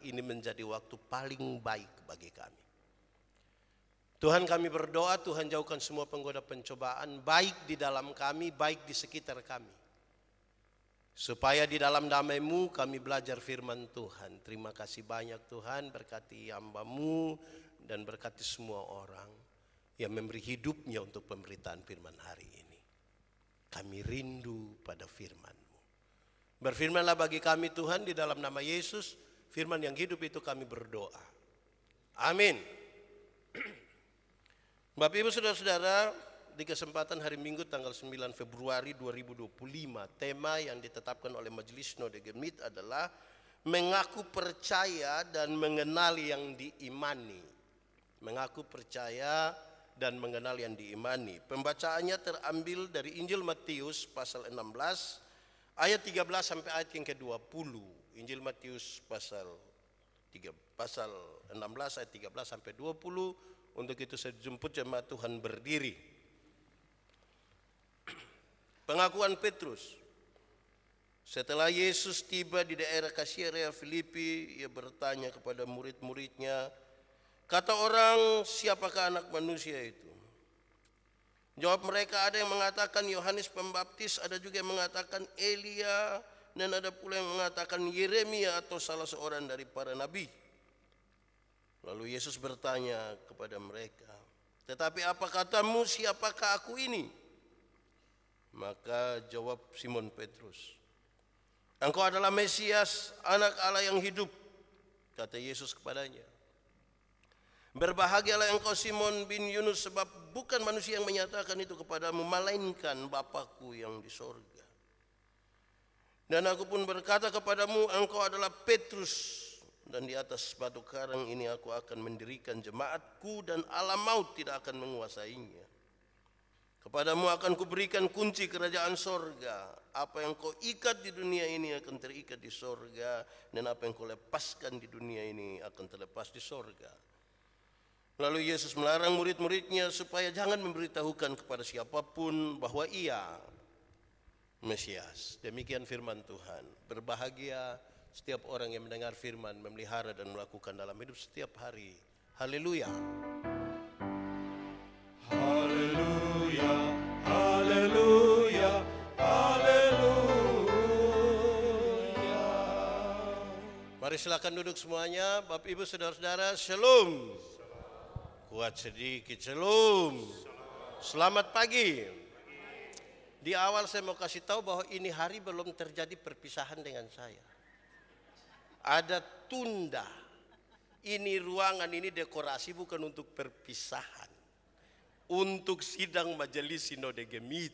ini menjadi waktu paling baik bagi kami. Tuhan, kami berdoa, Tuhan jauhkan semua penggoda pencobaan, baik di dalam kami, baik di sekitar kami. Supaya di dalam damai-Mu kami belajar firman Tuhan. Terima kasih banyak Tuhan, berkati hamba-Mu dan berkati semua orang yang memberi hidupnya untuk pemberitaan firman hari ini. Kami rindu pada firman-Mu. Berfirmanlah bagi kami Tuhan di dalam nama Yesus, firman yang hidup itu kami berdoa. Amin. Bapak Ibu Saudara-saudara, di kesempatan hari Minggu tanggal 9 Februari 2025, tema yang ditetapkan oleh Majelis Sinode Gemit adalah mengaku percaya dan mengenal yang diimani. Mengaku percaya dan mengenal yang diimani. Pembacaannya terambil dari Injil Matius pasal 16 ayat 13 sampai ayat yang ke-20. Injil Matius pasal 16 ayat 13 sampai 20. Untuk itu saya jemput jemaat Tuhan berdiri. Pengakuan Petrus. Setelah Yesus tiba di daerah Kaisarea Filipi, ia bertanya kepada murid-muridnya, kata orang, siapakah anak manusia itu? Jawab mereka, ada yang mengatakan Yohanes Pembaptis, ada juga yang mengatakan Elia, dan ada pula yang mengatakan Yeremia atau salah seorang dari para nabi. Lalu Yesus bertanya kepada mereka, tetapi apa katamu, siapakah aku ini? Maka jawab Simon Petrus, engkau adalah Mesias, anak Allah yang hidup. Kata Yesus kepadanya, berbahagialah engkau Simon bin Yunus, sebab bukan manusia yang menyatakan itu kepadamu, melainkan Bapa-Ku yang di sorga. Dan aku pun berkata kepadamu, engkau adalah Petrus, dan di atas batu karang ini aku akan mendirikan jemaatku, dan alam maut tidak akan menguasainya. Kepadamu akan kuberikan kunci kerajaan sorga. Apa yang kau ikat di dunia ini akan terikat di sorga, dan apa yang kau lepaskan di dunia ini akan terlepas di sorga. Lalu Yesus melarang murid-muridnya supaya jangan memberitahukan kepada siapapun bahwa ia Mesias. Demikian firman Tuhan. Berbahagia setiap orang yang mendengar firman, memelihara dan melakukan dalam hidup setiap hari. Haleluya. Haleluya, haleluya, haleluya. Mari silakan duduk semuanya. Bapak Ibu Saudara-saudara, shalom. Kuat sedikit, shalom. Selamat pagi. Di awal saya mau kasih tahu bahwa ini hari belum terjadi perpisahan dengan saya. Ada tunda. Ini ruangan, ini dekorasi bukan untuk perpisahan. Untuk sidang Majelis Sinode Gemit.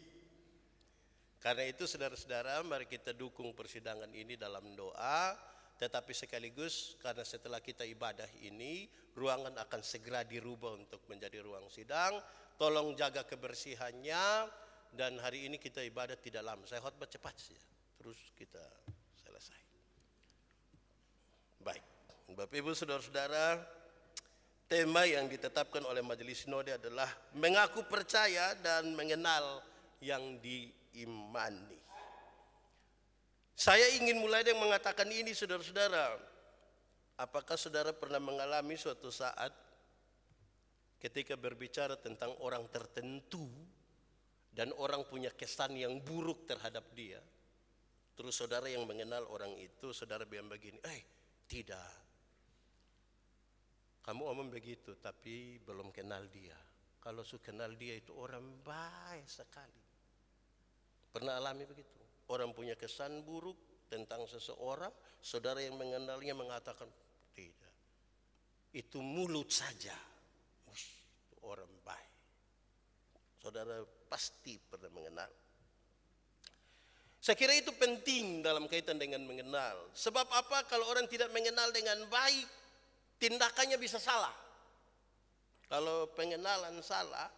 Karena itu saudara-saudara, mari kita dukung persidangan ini dalam doa. Tetapi sekaligus karena setelah kita ibadah ini, ruangan akan segera dirubah untuk menjadi ruang sidang. Tolong jaga kebersihannya, dan hari ini kita ibadah tidak lama. Saya khotbah cepat saja, terus kita selesai. Baik, Bapak Ibu Saudara-saudara, tema yang ditetapkan oleh Majelis Sinode adalah mengaku percaya dan mengenal yang diimani. Saya ingin mulai dengan mengatakan ini, saudara-saudara. Apakah saudara pernah mengalami suatu saat ketika berbicara tentang orang tertentu dan orang punya kesan yang buruk terhadap dia, terus saudara yang mengenal orang itu, saudara bilang begini, tidak, kamu omong begitu tapi belum kenal dia. Kalau sudah kenal dia itu orang baik sekali. Pernah alami begitu? Orang punya kesan buruk tentang seseorang, saudara yang mengenalnya mengatakan tidak, itu mulut saja. Wush, itu orang baik. Saudara pasti pernah mengenal. Saya kira itu penting dalam kaitan dengan mengenal. Sebab apa? Kalau orang tidak mengenal dengan baik, tindakannya bisa salah. Kalau pengenalan salah,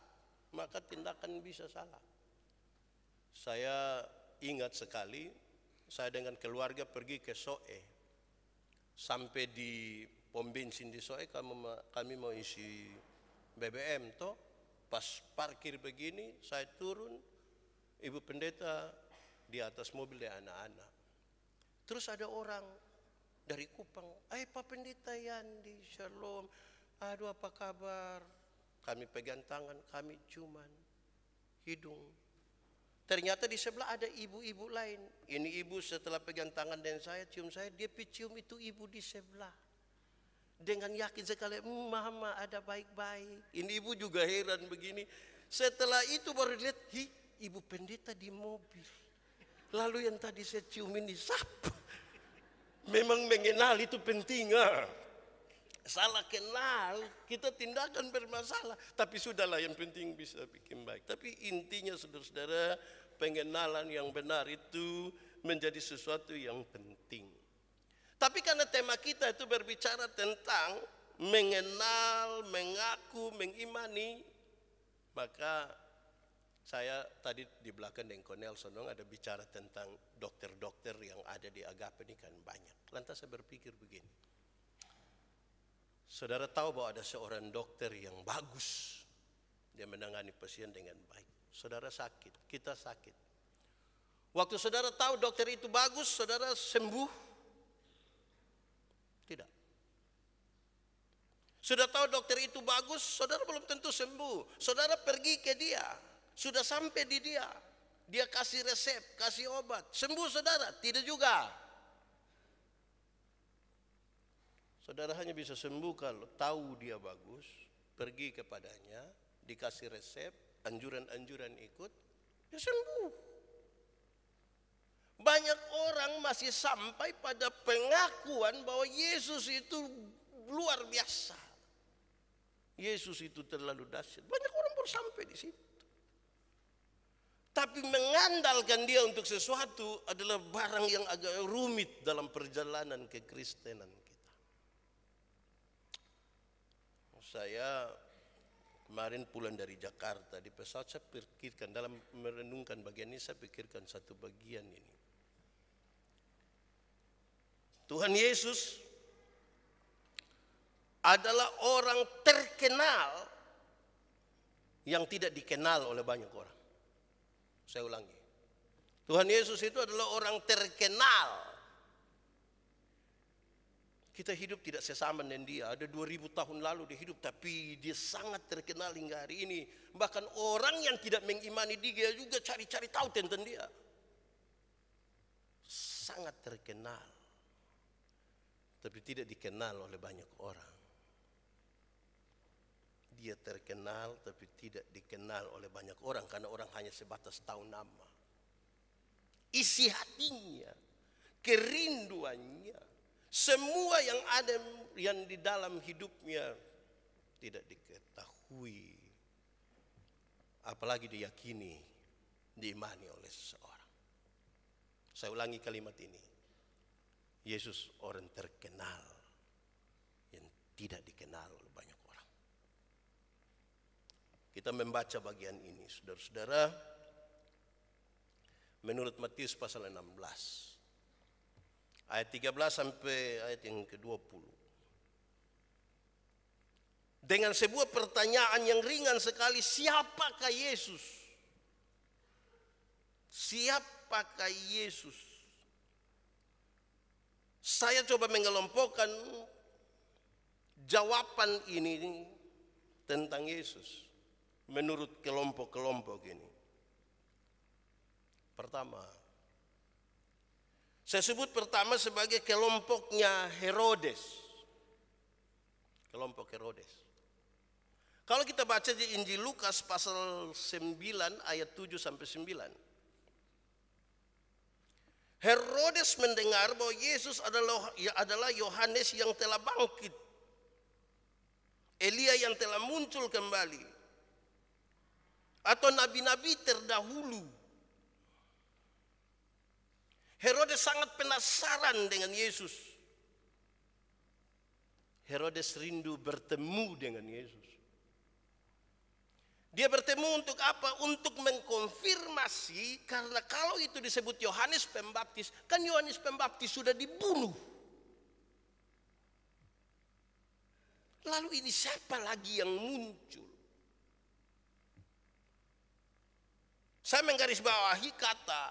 maka tindakan bisa salah. Saya ingat sekali, saya dengan keluarga pergi ke Soe. Sampai di pom bensin di Soe, kami mau isi BBM toh. Pas parkir begini, saya turun, Ibu Pendeta di atas mobil dengan anak-anak. Terus ada orang dari Kupang. Pak Pendeta Yandi, shalom. Aduh, apa kabar? Kami pegang tangan, kami ciuman hidung. Ternyata di sebelah ada ibu-ibu lain. Ini ibu setelah pegang tangan dengan saya, cium saya, dia cium itu ibu di sebelah. Dengan yakin sekali, mama ada baik-baik. Ini ibu juga heran begini. Setelah itu baru lihat, ibu pendeta di mobil. Lalu yang tadi saya cium ini siapa? Memang mengenal itu penting. Salah kenal, kita tindakan bermasalah. Tapi sudahlah, yang penting bisa bikin baik. Tapi intinya saudara-saudara, pengenalan yang benar itu menjadi sesuatu yang penting. Tapi karena tema kita itu berbicara tentang mengenal, mengaku, mengimani, maka saya tadi di belakang dengan Cornel Sonong ada bicara tentang dokter-dokter yang ada di Agape ini kan banyak. Lantas saya berpikir begini. Saudara tahu bahwa ada seorang dokter yang bagus. Dia menangani pasien dengan baik. Saudara sakit, kita sakit. Waktu saudara tahu dokter itu bagus, saudara sembuh? Tidak. Sudah tahu dokter itu bagus, saudara belum tentu sembuh. Saudara pergi ke dia, sudah sampai di dia. Dia kasih resep, kasih obat. Sembuh saudara? Tidak juga. Saudara hanya bisa sembuh kalau tahu dia bagus, pergi kepadanya, dikasih resep, anjuran-anjuran ikut, dia sembuh. Banyak orang masih sampai pada pengakuan bahwa Yesus itu luar biasa. Yesus itu terlalu dahsyat. Banyak orang baru sampai di situ. Tapi mengandalkan dia untuk sesuatu adalah barang yang agak rumit dalam perjalanan kekristenan kita. Saya kemarin pulang dari Jakarta, di pesawat saya pikirkan, dalam merenungkan bagian ini saya pikirkan satu bagian ini. Tuhan Yesus adalah orang terkenal yang tidak dikenal oleh banyak orang. Saya ulangi. Tuhan Yesus itu adalah orang terkenal. Kita hidup tidak sesama dengan dia. Ada 2000 tahun lalu dia hidup, tapi dia sangat terkenal hingga hari ini. Bahkan orang yang tidak mengimani dia juga cari-cari tahu tentang dia. Sangat terkenal. Tapi tidak dikenal oleh banyak orang. Dia terkenal tapi tidak dikenal oleh banyak orang. Karena orang hanya sebatas tahu nama. Isi hatinya, kerinduannya, semua yang ada yang di dalam hidupnya tidak diketahui, apalagi diyakini, diimani oleh seseorang. Saya ulangi kalimat ini. Yesus orang terkenal yang tidak dikenal oleh banyak orang. Kita membaca bagian ini, saudara-saudara, menurut Matius pasal 16. Ayat 13 sampai ayat yang ke-20. Dengan sebuah pertanyaan yang ringan sekali, siapakah Yesus? Siapakah Yesus? Saya coba mengelompokkan jawaban ini tentang Yesus menurut kelompok-kelompok ini. Pertama, saya sebut pertama sebagai kelompoknya Herodes. Kelompok Herodes. Kalau kita baca di Injil Lukas pasal 9 ayat 7 sampai 9. Herodes mendengar bahwa Yesus adalah Yohanes yang telah bangkit. Elia yang telah muncul kembali. Atau nabi-nabi terdahulu. Herodes sangat penasaran dengan Yesus. Herodes rindu bertemu dengan Yesus. Dia bertemu untuk apa? Untuk mengkonfirmasi, karena kalau itu disebut Yohanes Pembaptis, kan Yohanes Pembaptis sudah dibunuh. Lalu ini siapa lagi yang muncul? Saya menggarisbawahi kata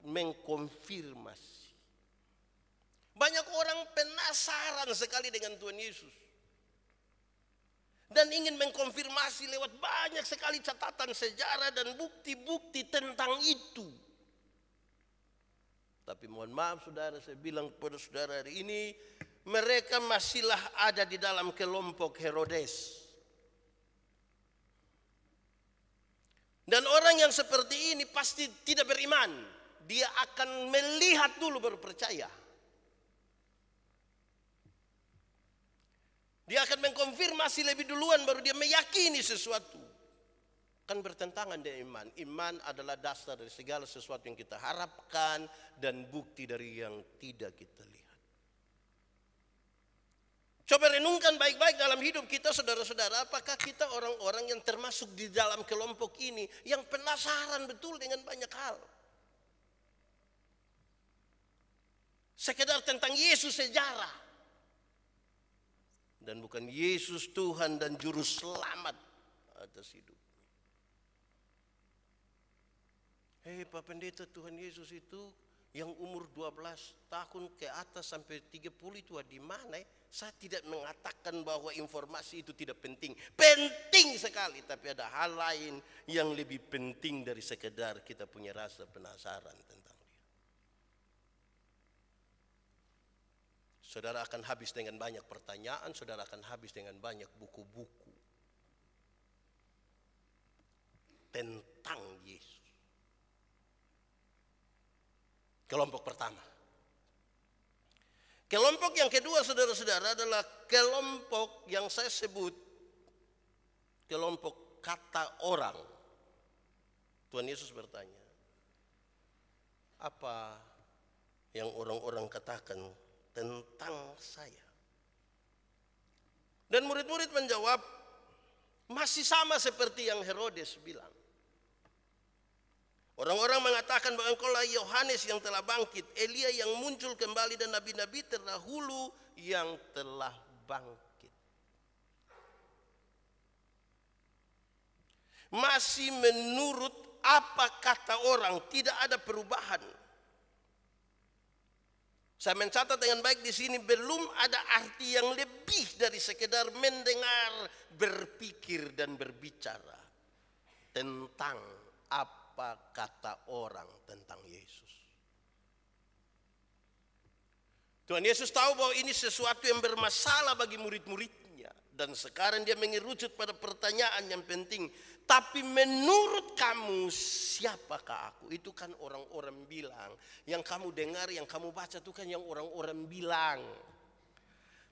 mengkonfirmasi. Banyak orang penasaran sekali dengan Tuhan Yesus. Dan ingin mengkonfirmasi lewat banyak sekali catatan sejarah dan bukti-bukti tentang itu. Tapi mohon maaf saudara, saya bilang kepada saudara hari ini, mereka masihlah ada di dalam kelompok Herodes. Dan orang yang seperti ini pasti tidak beriman. Dia akan melihat dulu baru percaya. Dia akan mengkonfirmasi lebih duluan baru dia meyakini sesuatu. Kan bertentangan dengan iman. Iman adalah dasar dari segala sesuatu yang kita harapkan dan bukti dari yang tidak kita lihat. Coba renungkan baik-baik dalam hidup kita saudara-saudara. Apakah kita orang-orang yang termasuk di dalam kelompok ini yang penasaran betul dengan banyak hal. Sekedar tentang Yesus sejarah. Dan bukan Yesus Tuhan dan Juru Selamat atas hidup. Pak Pendeta, Tuhan Yesus itu yang umur 12 tahun ke atas sampai 30 itu di mana? Saya tidak mengatakan bahwa informasi itu tidak penting. Penting sekali, tapi ada hal lain yang lebih penting dari sekedar kita punya rasa penasaran tentang dia. Saudara akan habis dengan banyak pertanyaan, saudara akan habis dengan banyak buku-buku tentang Yesus. Kelompok pertama. Kelompok yang kedua saudara-saudara adalah kelompok yang saya sebut kelompok kata orang. Tuhan Yesus bertanya, apa yang orang-orang katakan tentang saya? Dan murid-murid menjawab, masih sama seperti yang Herodes bilang. Orang-orang mengatakan bahwa engkaulah Yohanes yang telah bangkit, Elia yang muncul kembali, dan nabi-nabi terdahulu yang telah bangkit. Masih menurut apa kata orang, tidak ada perubahan. Saya mencatat dengan baik di sini, belum ada arti yang lebih dari sekedar mendengar, berpikir dan berbicara tentang apa kata orang tentang Yesus. Tuhan Yesus tahu bahwa ini sesuatu yang bermasalah bagi murid-muridnya, dan sekarang dia mengerucut pada pertanyaan yang penting. Tapi menurut kamu siapakah aku? Itu kan orang-orang bilang. Yang kamu dengar, yang kamu baca itu kan yang orang-orang bilang.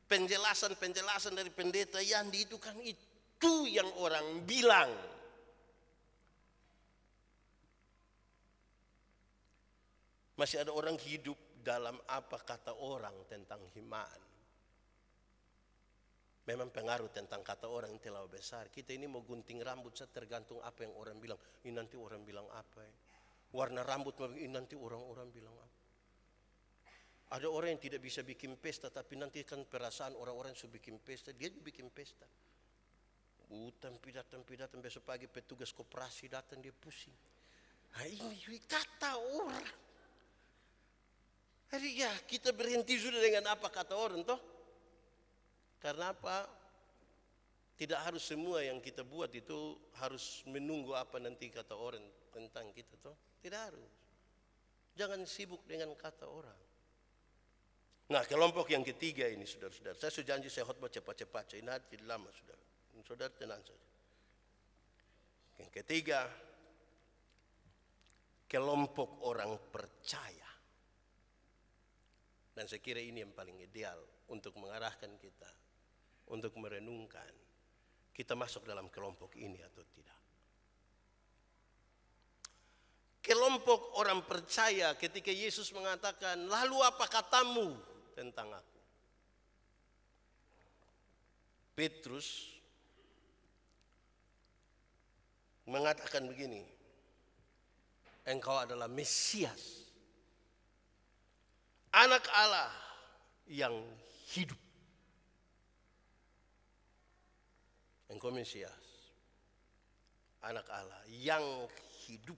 Penjelasan-penjelasan dari pendeta Yandi itu kan itu yang orang bilang. Masih ada orang hidup dalam apa kata orang tentang iman. Memang pengaruh tentang kata orang yang terlalu besar. Kita ini mau gunting rambut, tergantung apa yang orang bilang. Ini nanti orang bilang apa ya? Warna rambut, ini nanti orang-orang bilang apa. Ada orang yang tidak bisa bikin pesta, tapi nanti kan perasaan orang-orang yang sudah bikin pesta, dia juga bikin pesta. Datang, besok pagi petugas koperasi datang, dia pusing. Nah, ini kata orang. Jadi ya kita berhenti sudah dengan apa kata orang toh. Karena apa? Tidak harus semua yang kita buat itu harus menunggu apa nanti kata orang tentang kita toh. Tidak harus. Jangan sibuk dengan kata orang. Nah, kelompok yang ketiga ini saudara-saudara. Saya sudah janji saya khotbah cepat-cepat. Ini tidak lama saudara. Saudara tenang saja. Yang ketiga, kelompok orang percaya. Dan saya kira ini yang paling ideal untuk mengarahkan kita, untuk merenungkan kita masuk dalam kelompok ini atau tidak. Kelompok orang percaya ketika Yesus mengatakan, lalu apa katamu tentang aku? Petrus mengatakan begini, engkau adalah Mesias, Anak Allah yang hidup. Engkau Mesias, Anak Allah yang hidup.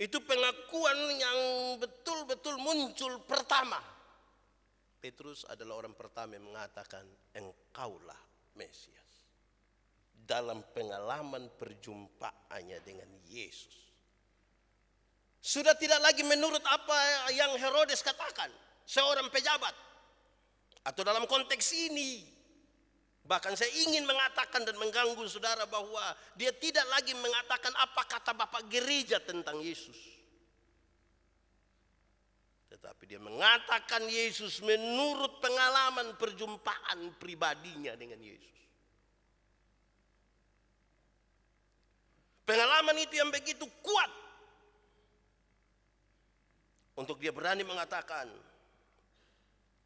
Itu pengakuan yang betul-betul muncul pertama. Petrus adalah orang pertama yang mengatakan, engkaulah Mesias. Dalam pengalaman perjumpaannya dengan Yesus. Sudah tidak lagi menurut apa yang Herodes katakan, seorang pejabat. Atau dalam konteks ini, bahkan saya ingin mengatakan dan mengganggu saudara bahwa dia tidak lagi mengatakan apa kata Bapak gereja tentang Yesus. Tetapi dia mengatakan Yesus menurut pengalaman perjumpaan pribadinya dengan Yesus. Pengalaman itu yang begitu kuat untuk dia berani mengatakan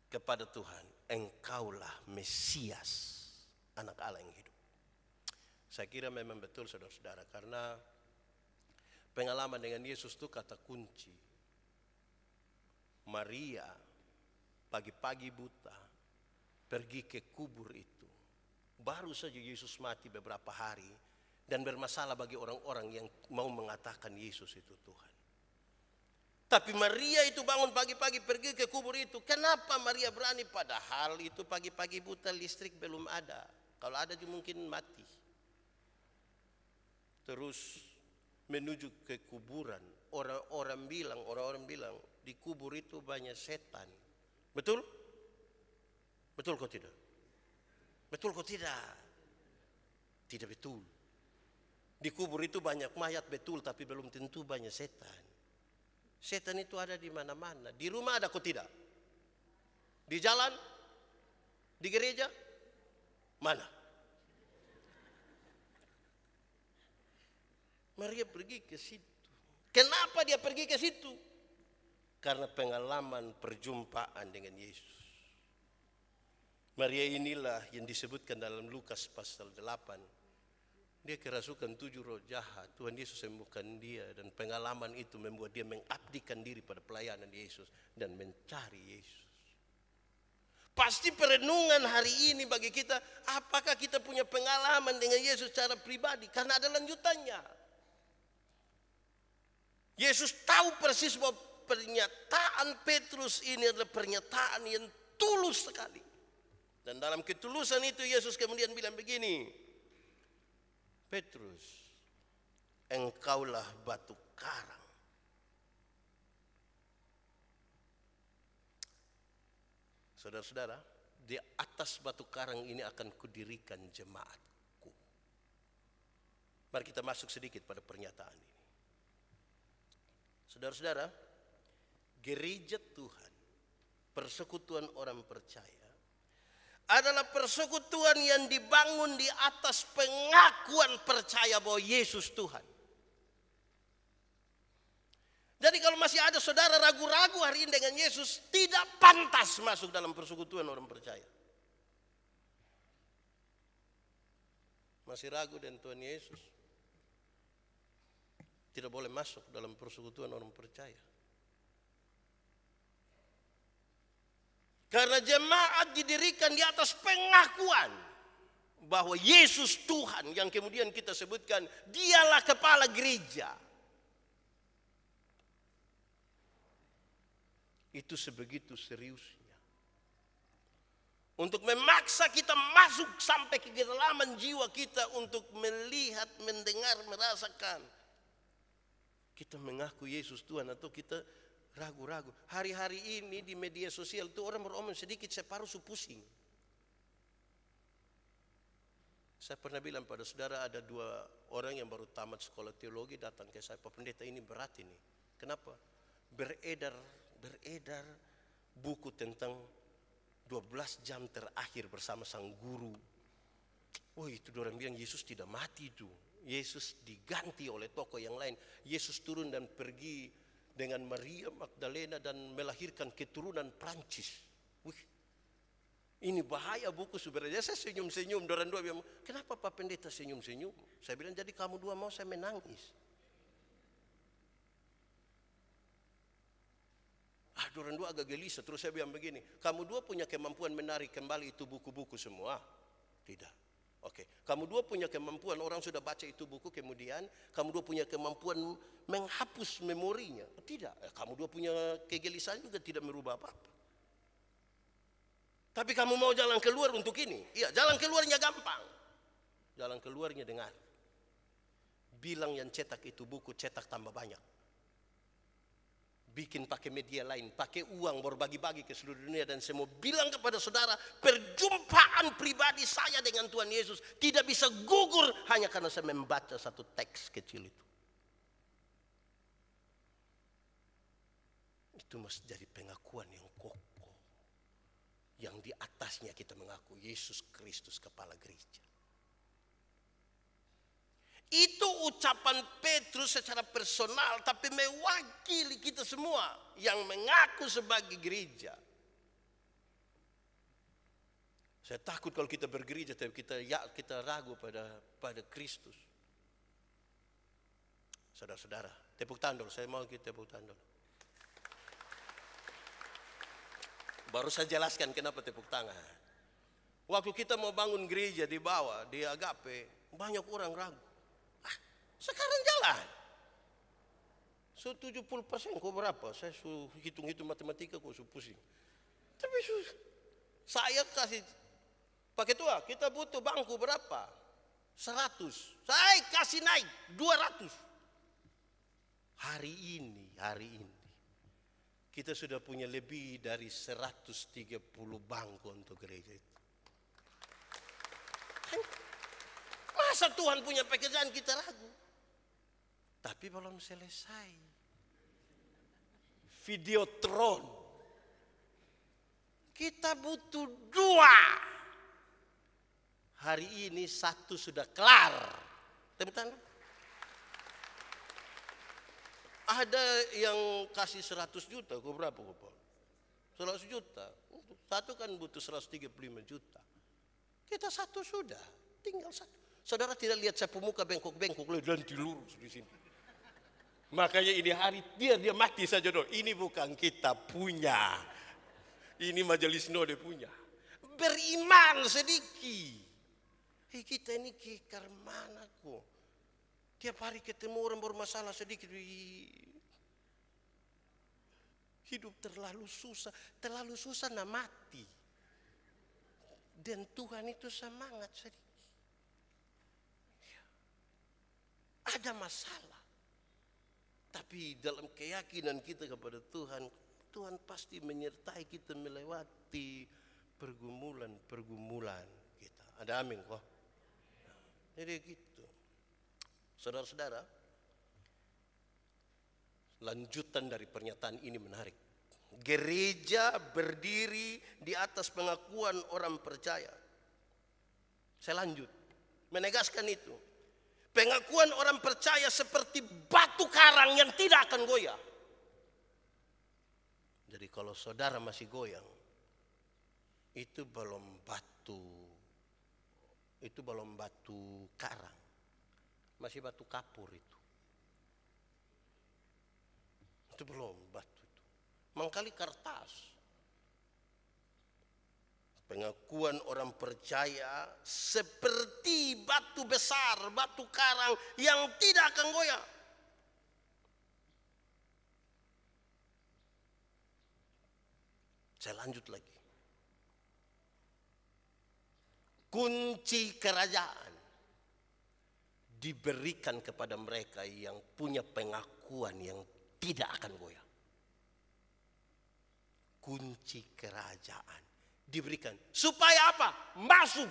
kepada Tuhan, engkaulah Mesias, anak Allah yang hidup. Saya kira memang betul saudara-saudara, karena pengalaman dengan Yesus itu kata kunci. Maria pagi-pagi buta pergi ke kubur itu. Baru saja Yesus mati beberapa hari dan bermasalah bagi orang-orang yang mau mengatakan Yesus itu Tuhan. Tapi Maria itu bangun pagi-pagi pergi ke kubur itu. Kenapa Maria berani? Padahal itu pagi-pagi buta, listrik belum ada. Kalau ada juga mungkin mati. Terus menuju ke kuburan. Orang-orang bilang di kubur itu banyak setan. Betul? Betul kok tidak? Betul kok tidak? Tidak betul. Di kubur itu banyak mayat betul, tapi belum tentu banyak setan. Setan itu ada di mana-mana. Di rumah ada kok tidak? Di jalan? Di gereja? Mana? Maria pergi ke situ. Kenapa dia pergi ke situ? Karena pengalaman perjumpaan dengan Yesus. Maria inilah yang disebutkan dalam Lukas pasal 8. Dia kerasukan 7 roh jahat. Tuhan Yesus sembuhkan dia. Dan pengalaman itu membuat dia mengabdikan diri pada pelayanan Yesus. Dan mencari Yesus. Pasti perenungan hari ini bagi kita. Apakah kita punya pengalaman dengan Yesus secara pribadi? Karena ada lanjutannya. Yesus tahu persis bahwa pernyataan Petrus ini adalah pernyataan yang tulus sekali. Dan dalam ketulusan itu Yesus kemudian bilang begini. Petrus, engkaulah batu karang. Saudara-saudara, di atas batu karang ini akan kudirikan jemaatku. Mari kita masuk sedikit pada pernyataan ini. Saudara-saudara, gereja Tuhan, persekutuan orang percaya, adalah persekutuan yang dibangun di atas pengakuan percaya bahwa Yesus Tuhan. Jadi kalau masih ada saudara ragu-ragu hari ini dengan Yesus, tidak pantas masuk dalam persekutuan orang percaya. Masih ragu dengan Tuhan Yesus, tidak boleh masuk dalam persekutuan orang percaya. Karena jemaat didirikan di atas pengakuan bahwa Yesus Tuhan, yang kemudian kita sebutkan dialah kepala gereja. Itu sebegitu seriusnya. Untuk memaksa kita masuk sampai ke kedalaman jiwa kita untuk melihat, mendengar, merasakan. Kita mengaku Yesus Tuhan atau kita ragu-ragu. Hari-hari ini di media sosial itu orang beromong sedikit separuh pusing. Saya pernah bilang pada saudara, ada 2 orang yang baru tamat sekolah teologi datang ke saya, Pak Pendeta ini berat ini. Kenapa? Beredar buku tentang 12 jam terakhir bersama sang guru. Oh itu orang bilang Yesus tidak mati itu. Yesus diganti oleh tokoh yang lain. Yesus turun dan pergi dengan Maria Magdalena dan melahirkan keturunan Prancis. Wih, ini bahaya buku sebenarnya. Saya senyum-senyum. Dorang 2 bilang, kenapa Pak Pendeta senyum-senyum? Saya bilang, jadi kamu 2 mau saya menangis. Dorang 2 agak gelisah. Terus saya bilang begini, kamu 2 punya kemampuan menarik kembali itu buku-buku semua? Tidak. Oke, kamu dua punya kemampuan, orang sudah baca itu buku, kemudian kamu dua punya kemampuan menghapus memorinya. Tidak, kamu dua punya kegelisahan juga tidak merubah apa-apa. Tapi kamu mau jalan keluar untuk ini. Iya, jalan keluarnya gampang. Jalan keluarnya dengar. Bilang yang cetak itu buku, cetak tambah banyak. Bikin pakai media lain, pakai uang, berbagi-bagi ke seluruh dunia dan semua. Bilang kepada saudara, perjumpaan pribadi saya dengan Tuhan Yesus tidak bisa gugur hanya karena saya membaca satu teks kecil itu. Itu mesti jadi pengakuan yang kokoh, yang di atasnya kita mengaku Yesus Kristus kepala gereja. Itu ucapan Petrus secara personal, tapi mewakili kita semua yang mengaku sebagai gereja. Saya takut kalau kita bergereja tapi kita ragu pada Kristus. Saudara-saudara, tepuk tangan dulu. Saya mau kita tepuk tangan dulu. Baru saya jelaskan kenapa tepuk tangan. Waktu kita mau bangun gereja di bawah, di Agape, banyak orang ragu. Sekarang jalan. 70% kok berapa? Saya hitung-hitung matematika kok pusing. Tapi saya kasih pakai tua, kita butuh bangku berapa? 100. Saya kasih naik 200. Hari ini kita sudah punya lebih dari 130 bangku untuk gereja itu. Masa Tuhan punya pekerjaan kita ragu? Tapi belum selesai. Videotron. Kita butuh 2. Hari ini 1 sudah kelar. Tepuk tangan. Ada yang kasih 100 juta. Kok berapa kok? 100 juta. Satu kan butuh 135 juta. Kita 1 sudah. Tinggal 1. Saudara tidak lihat saya pemuka bengkok-bengkok dan lurus di sini. Makanya ini hari dia mati saja dong. Ini bukan kita punya. Ini majelis Node punya. Beriman sedikit. Kita ini kekar mana kok? Tiap hari ketemu orang bermasalah sedikit. Hidup terlalu susah nak mati. Dan Tuhan itu semangat sedikit. Ada masalah. Tapi dalam keyakinan kita kepada Tuhan, Tuhan pasti menyertai kita melewati pergumulan kita. Ada amin kok. Jadi gitu. Saudara-saudara, lanjutan dari pernyataan ini menarik. Gereja berdiri di atas pengakuan orang percaya. Saya lanjut menegaskan itu. Pengakuan orang percaya seperti batu karang yang tidak akan goyah. Jadi kalau saudara masih goyang, itu belum batu karang. Masih batu kapur itu. Itu belum batu itu. Mangkali kertas. Pengakuan orang percaya seperti batu besar, batu karang yang tidak akan goyah. Saya lanjut lagi. Kunci kerajaan diberikan kepada mereka yang punya pengakuan yang tidak akan goyah. Kunci kerajaan diberikan supaya apa? Masuk.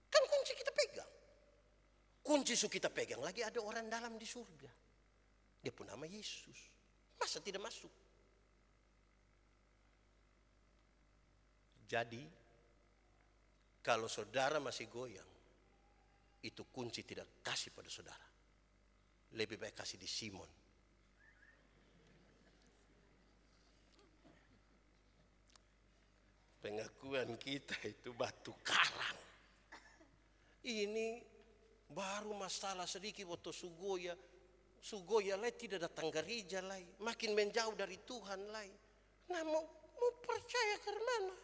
Kan kunci kita pegang. Kunci kita pegang lagi ada orang dalam di surga. Dia pun nama Yesus. Masa tidak masuk? Jadi kalau saudara masih goyang, itu kunci tidak kasih pada saudara. Lebih baik kasih di Simon. Pengakuan kita itu batu karang. Ini baru masalah sedikit waktu Sugoya lai tidak datang gereja lai, makin menjauh dari Tuhan lai. Nah mau percaya ke mana?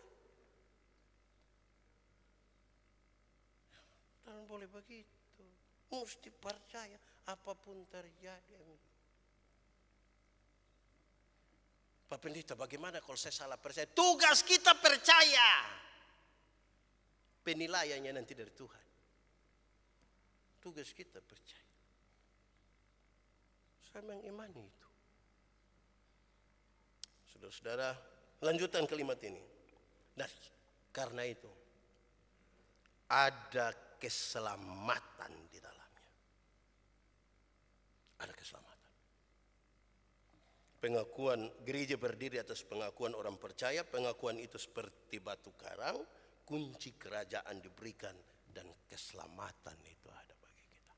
boleh begitu. Mesti percaya apapun terjadi. Pak Pendeta, bagaimana kalau saya salah percaya? Tugas kita percaya. Penilaiannya nanti dari Tuhan. Tugas kita percaya. Saya mengimani itu. Saudara-saudara, lanjutan kalimat ini. Dan karena itu, ada keselamatan di dalamnya. Ada keselamatan. Pengakuan gereja berdiri atas pengakuan orang percaya. Pengakuan itu seperti batu karang. Kunci kerajaan diberikan dan keselamatan itu ada bagi kita.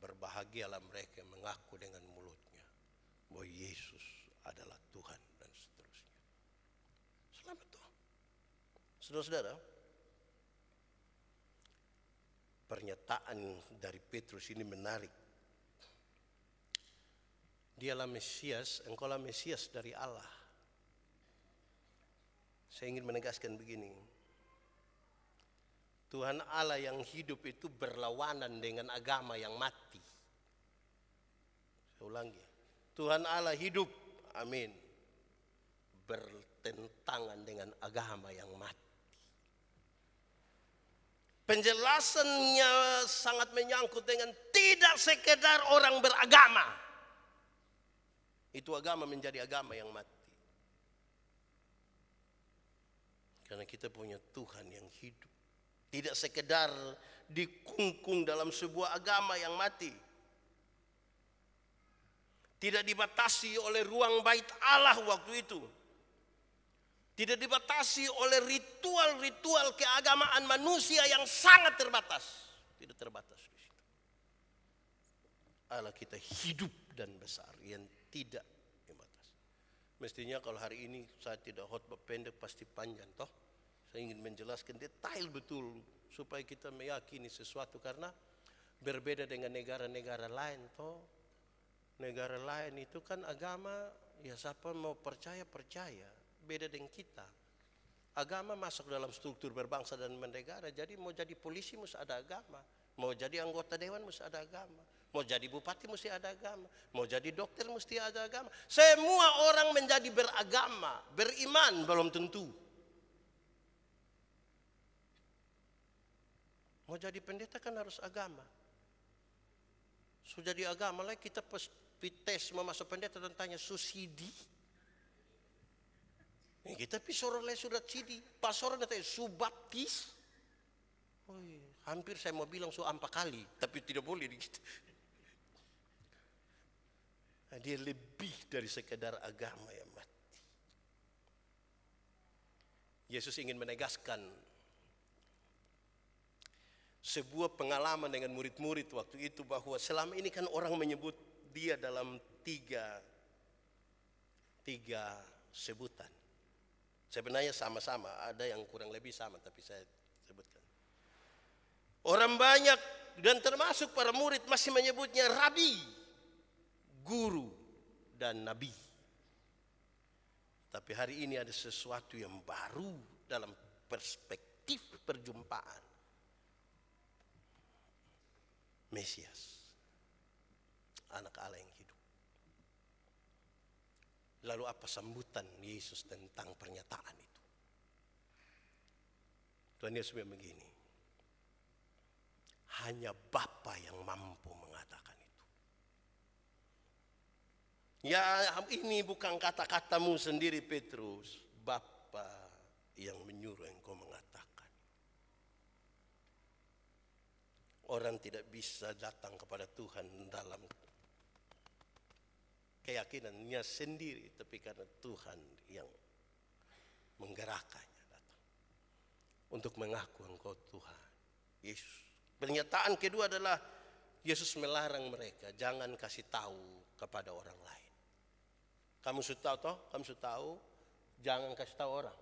Berbahagialah mereka yang mengaku dengan mulutnya bahwa Yesus adalah Tuhan dan seterusnya. Selamat Tuhan. Saudara-saudara, pernyataan dari Petrus ini menarik. Dialah Mesias, engkaulah Mesias dari Allah. Saya ingin menegaskan begini. Tuhan Allah yang hidup itu berlawanan dengan agama yang mati. Saya ulangi. Tuhan Allah hidup, amin, bertentangan dengan agama yang mati. Penjelasannya sangat menyangkut dengan tidak sekedar orang beragama. Itu agama menjadi agama yang mati. Karena kita punya Tuhan yang hidup. Tidak sekedar dikungkung dalam sebuah agama yang mati. Tidak dibatasi oleh ruang bait Allah waktu itu. Tidak dibatasi oleh ritual-ritual keagamaan manusia yang sangat terbatas. Tidak terbatas di situ. Allah kita hidup dan besar yang tidak dibatasi. Mestinya kalau hari ini saya tidak khotbah pendek pasti panjang toh. Saya ingin menjelaskan detail betul supaya kita meyakini sesuatu karena berbeda dengan negara-negara lain toh. Negara lain itu kan agama ya siapa mau percaya. Beda dengan kita. Agama masuk dalam struktur berbangsa dan bernegara. Jadi mau jadi polisi mesti ada agama. Mau jadi anggota dewan mesti ada agama. Mau jadi bupati mesti ada agama. Mau jadi dokter mesti ada agama. Semua orang menjadi beragama. Beriman belum tentu. Mau jadi pendeta kan harus agama. Sudah jadi agama lah kita tes mau masuk pendeta dan tanya subsidi. Kita pisor oleh surat sidi. Pasor nanti subaptis. Oh iya. Hampir saya mau bilang 4 kali, tapi tidak boleh gitu. Nah, dia lebih dari sekedar agama yang mati. Yesus ingin menegaskan sebuah pengalaman dengan murid-murid waktu itu bahwa selama ini kan orang menyebut dia dalam tiga sebutan. Sebenarnya sama-sama, ada yang kurang lebih sama tapi saya sebutkan. Orang banyak dan termasuk para murid masih menyebutnya Rabi, guru dan nabi. Tapi hari ini ada sesuatu yang baru dalam perspektif perjumpaan. Mesias, anak Allah yang hidup. Lalu apa sambutan Yesus tentang pernyataan itu? Tuhan Yesus bilang begini. Hanya Bapa yang mampu mengatakan itu. Ya ini bukan kata-katamu sendiri Petrus. Bapa yang menyuruh engkau mengatakan. Orang tidak bisa datang kepada Tuhan dalam keyakinannya sendiri. Tapi karena Tuhan yang menggerakkannya datang. Untuk mengaku engkau Tuhan. Yesus. Pernyataan kedua adalah Yesus melarang mereka jangan kasih tahu kepada orang lain. Kamu sudah tahu toh? Kamu sudah tahu? Jangan kasih tahu orang.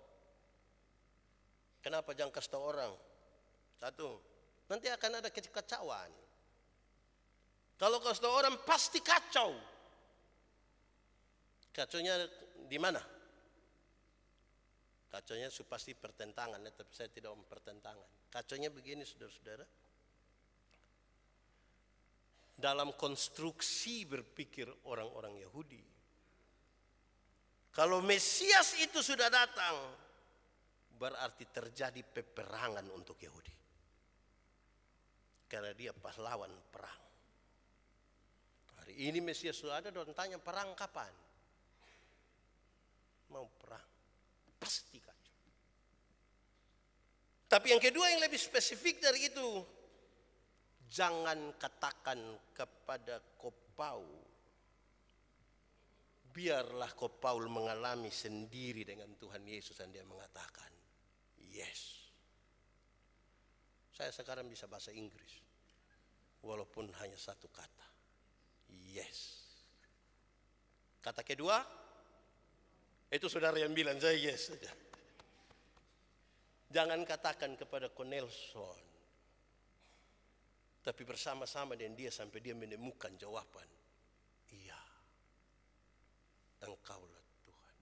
Kenapa jangan kasih tahu orang? Satu, nanti akan ada kekacauan. Kalau kasih tahu orang pasti kacau. Kacaunya di mana? Kacanya pasti pertentangan, tapi saya tidak mau pertentangan. Kacanya begini, saudara-saudara. Dalam konstruksi berpikir orang-orang Yahudi, kalau Mesias itu sudah datang, berarti terjadi peperangan untuk Yahudi. Karena dia pahlawan perang. Hari ini Mesias sudah ada, dan tanya perang kapan? Mau perang, pasti kacau. Tapi yang kedua yang lebih spesifik dari itu, jangan katakan kepada Kopau, biarlah Kopau mengalami sendiri dengan Tuhan Yesus, dan dia mengatakan, yes. Saya sekarang bisa bahasa Inggris, walaupun hanya satu kata, yes. Kata kedua, itu saudara yang bilang, saya yes saja. Jangan katakan kepada Cornelson, tapi bersama-sama dengan dia sampai dia menemukan jawaban. Iya, Engkaulah Tuhan.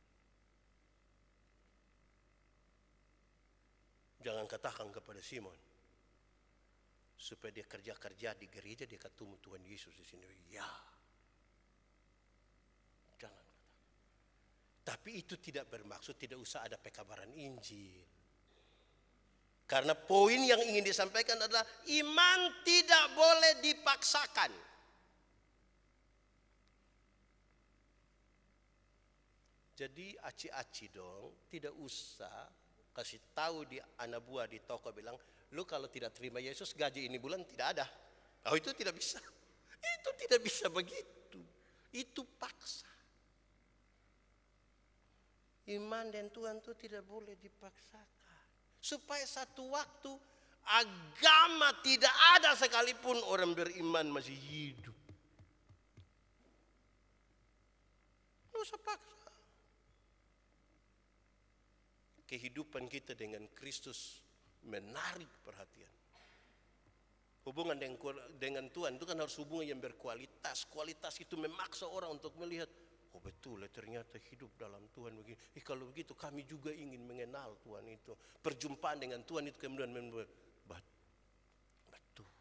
Jangan katakan kepada Simon, supaya dia kerja-kerja di gereja, dia ketemu Tuhan Yesus di sini. Ya, jangan katakan. Tapi itu tidak bermaksud tidak usah ada pekabaran Injil. Karena poin yang ingin disampaikan adalah iman tidak boleh dipaksakan. Jadi aci-aci dong, tidak usah kasih tahu di anak buah di toko bilang, lu kalau tidak terima Yesus gaji ini bulan tidak ada. Oh, itu tidak bisa. Itu tidak bisa begitu. Itu paksa. Iman dan Tuhan itu tidak boleh dipaksakan. Supaya satu waktu agama tidak ada sekalipun orang beriman masih hidup. Tidak usah paksa. Kehidupan kita dengan Kristus menarik perhatian. Hubungan dengan Tuhan itu kan harus hubungan yang berkualitas. Kualitas itu memaksa orang untuk melihat, oh betul, ternyata hidup dalam Tuhan begini. Kalau begitu kami juga ingin mengenal Tuhan itu. Perjumpaan dengan Tuhan itu kemudian membuat betul.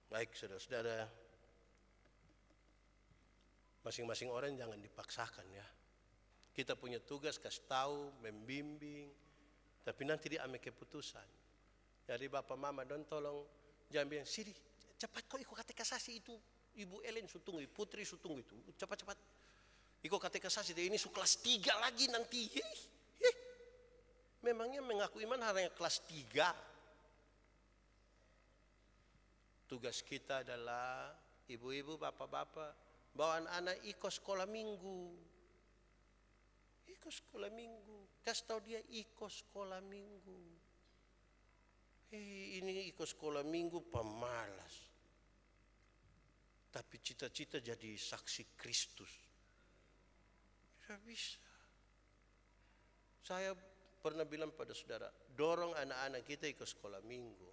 Baik saudara-saudara, masing-masing orang jangan dipaksakan ya. Kita punya tugas kasih tahu, membimbing, tapi nanti dia ambil keputusan. Jadi bapak mama don tolong jangan bilang, Siri cepat kok ikut katekisasi itu. Ibu Ellen sutunggu, Putri sutunggu itu. Cepat-cepat. Iko katekisasi ini kelas 3 lagi nanti. Memangnya mengaku iman hanya kelas 3. Tugas kita adalah ibu-ibu, bapak-bapak, bawa anak iko sekolah minggu. Iko sekolah minggu. Kasih tahu dia iko sekolah minggu. Ini iko sekolah minggu pemalas. Tapi cita-cita jadi saksi Kristus. Tidak bisa. Saya pernah bilang pada saudara, dorong anak-anak kita ikut sekolah minggu.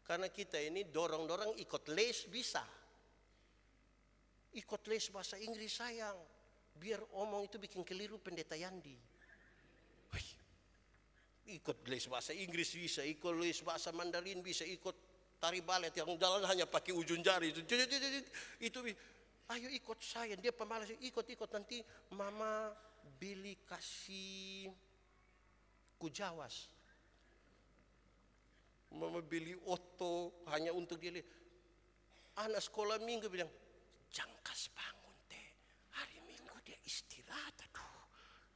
Karena kita ini dorong-dorong ikut les bisa. Ikut les bahasa Inggris sayang. Biar omong itu bikin keliru pendeta Yandi. Ikut les bahasa Inggris bisa, ikut les bahasa Mandarin bisa, ikut tari balet yang jalan hanya pakai ujung jari itu ayo ikut saya, dia pemalas, ikut nanti mama beli kasih kujawas, mama beli oto hanya untuk dia. Anak sekolah minggu bilang, jangkas bangun teh, hari minggu dia istirahat, aduh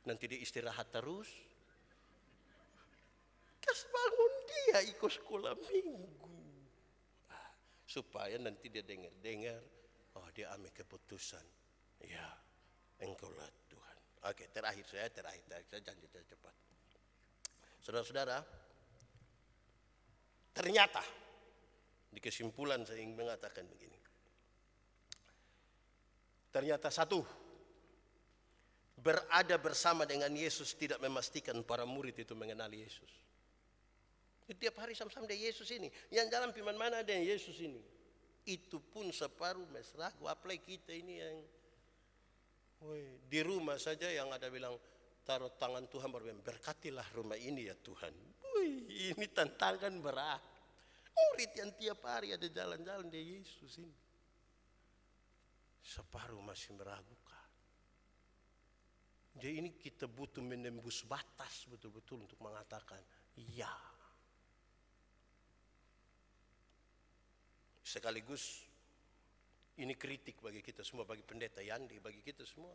nanti dia istirahat terus, kas bangun dia ikut sekolah minggu. Supaya nanti dia dengar, oh dia ambil keputusan. Ya, Engkaulah Tuhan. Oke, terakhir saya janji cepat. Saudara-saudara, ternyata di kesimpulan saya ingin mengatakan begini. Ternyata satu, berada bersama dengan Yesus tidak memastikan para murid itu mengenali Yesus. Tiap hari sama-sama dengan Yesus ini. Yang jalan piman mana ada yang Yesus ini. Itu pun separuh mesra. Apalagi kita ini yang di rumah saja yang ada bilang, taruh tangan Tuhan baru bilang, berkatilah rumah ini ya Tuhan. Wih, ini tantangan berat. Murid yang tiap hari ada jalan-jalan di Yesus ini. Separuh masih meragukan. Jadi ini kita butuh menembus batas betul-betul untuk mengatakan, ya. Sekaligus ini kritik bagi kita semua, bagi pendeta Yandi, bagi kita semua.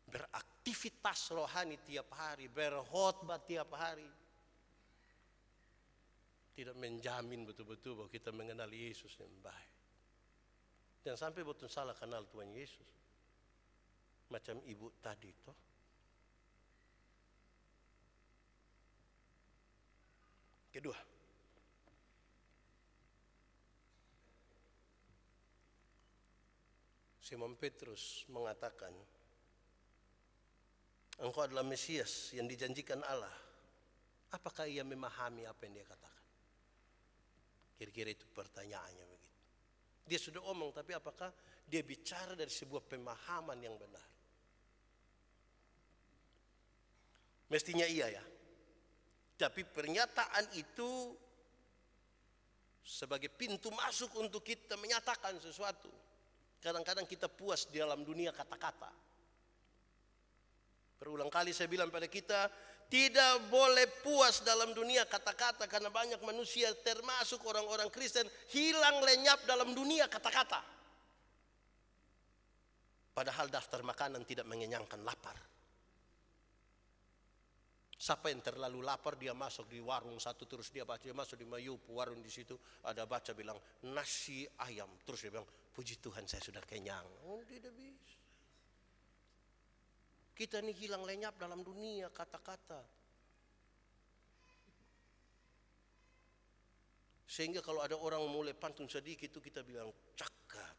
Beraktivitas rohani tiap hari, berkhotbah tiap hari, tidak menjamin betul-betul bahwa kita mengenal Yesus yang baik. Dan sampai betul salah kenal Tuhan Yesus. Macam ibu tadi toh. Kedua, Simon Petrus mengatakan, engkau adalah Mesias yang dijanjikan Allah. Apakah ia memahami apa yang dia katakan? Kira-kira itu pertanyaannya begitu. Dia sudah omong, tapi apakah dia bicara dari sebuah pemahaman yang benar? Mestinya iya ya. Tapi pernyataan itu sebagai pintu masuk untuk kita menyatakan sesuatu. Kadang-kadang kita puas di dalam dunia kata-kata. Berulang kali saya bilang pada kita, tidak boleh puas dalam dunia kata-kata, karena banyak manusia termasuk orang-orang Kristen hilang lenyap dalam dunia kata-kata. Padahal daftar makanan tidak mengenyangkan lapar. Siapa yang terlalu lapar dia masuk di warung satu terus dia baca, dia masuk di Mayup warung di situ ada baca bilang nasi ayam, terus dia bilang puji Tuhan saya sudah kenyang. Oh, tidak bisa. Kita ini hilang lenyap dalam dunia kata-kata. Sehingga kalau ada orang mulai pantun sedikit itu kita bilang cakap.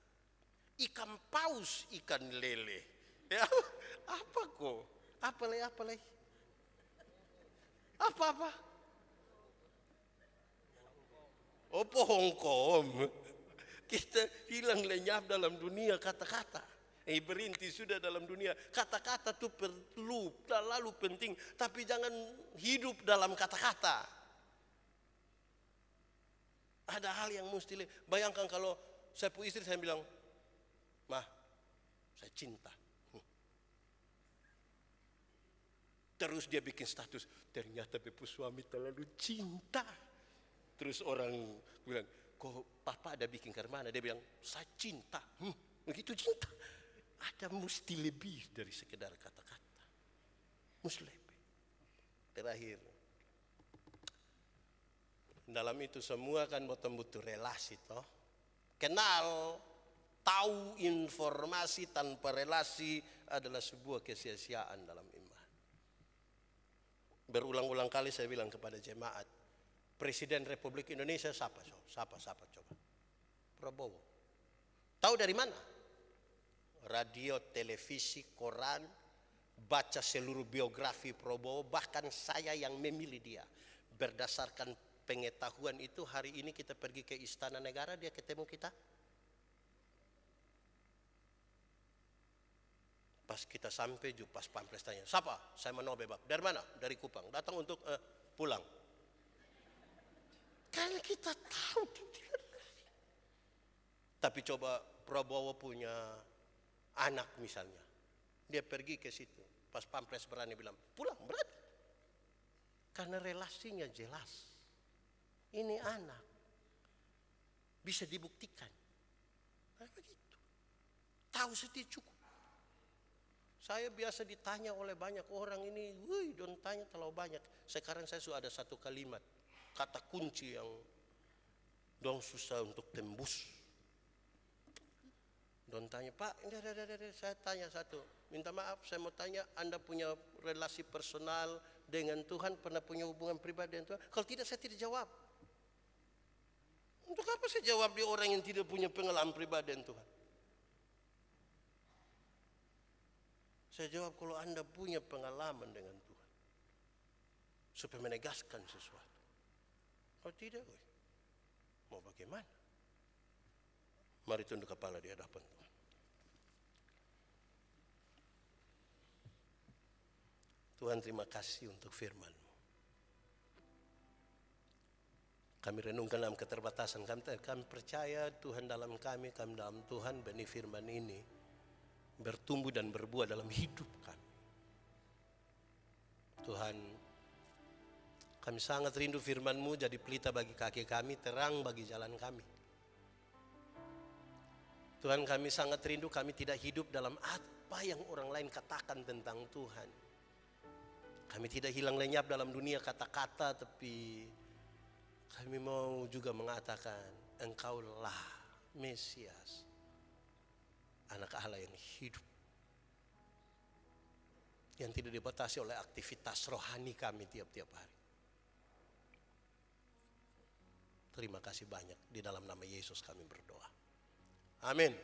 Ikan paus, ikan lele. Ya, apa kok? Apa leh? Apa? Oh, pohon kom. Kita hilang lenyap dalam dunia kata-kata. Berhenti sudah dalam dunia. Kata-kata itu perlu, terlalu penting. Tapi jangan hidup dalam kata-kata. Ada hal yang mesti. Bayangkan kalau saya punya istri, saya bilang, "Mah, saya cinta." Terus dia bikin status, ternyata bepu suami terlalu cinta. Terus orang bilang, kok papa ada bikin ke mana? Dia bilang, saya cinta. Begitu cinta. Ada mesti lebih dari sekedar kata-kata. Mesti lebih. Terakhir. Dalam itu semua kan butuh relasi toh. Kenal, tahu informasi tanpa relasi adalah sebuah kesia-siaan dalam iman. Berulang-ulang kali saya bilang kepada jemaat, Presiden Republik Indonesia siapa coba? Prabowo. Tahu dari mana? Radio, televisi, koran, baca seluruh biografi Prabowo, bahkan saya yang memilih dia. Berdasarkan pengetahuan itu hari ini kita pergi ke Istana Negara, dia ketemu kita. Pas kita sampai, pas pampres tanya, siapa? Saya Manobe Bab. Dari mana? Dari Kupang. Datang untuk pulang. Karena kita tahu. Tapi coba Prabowo punya anak misalnya. Dia pergi ke situ. Pas pampres berani bilang, pulang berani. Karena relasinya jelas. Ini anak. Bisa dibuktikan. Nah, begitu. Tahu setiap cukup. Saya biasa ditanya oleh banyak orang ini, wih, don't tanya terlalu banyak. Sekarang saya sudah ada satu kalimat, kata kunci yang dong susah untuk tembus. Don't tanya, Pak, saya tanya satu. Minta maaf, saya mau tanya, Anda punya relasi personal dengan Tuhan, pernah punya hubungan pribadi dengan Tuhan? Kalau tidak, saya tidak jawab. Untuk apa saya jawab di orang yang tidak punya pengalaman pribadi dengan Tuhan? Saya jawab kalau Anda punya pengalaman dengan Tuhan. Supaya menegaskan sesuatu. Kalau tidak, mau bagaimana? Mari tunduk kepala di hadapan Tuhan. Tuhan, terima kasih untuk firman-Mu. Kami renungkan dalam keterbatasan kami percaya Tuhan dalam kami dalam Tuhan, benih firman ini bertumbuh dan berbuah dalam hidup kami. Tuhan, kami sangat rindu firman-Mu jadi pelita bagi kaki kami, terang bagi jalan kami. Tuhan, kami sangat rindu kami tidak hidup dalam apa yang orang lain katakan tentang Tuhan. Kami tidak hilang lenyap dalam dunia kata-kata, tapi kami mau juga mengatakan Engkaulah Mesias, Anak Allah yang hidup, yang tidak dibatasi oleh aktivitas rohani kami tiap-tiap hari. Terima kasih banyak, di dalam nama Yesus kami berdoa. Amin.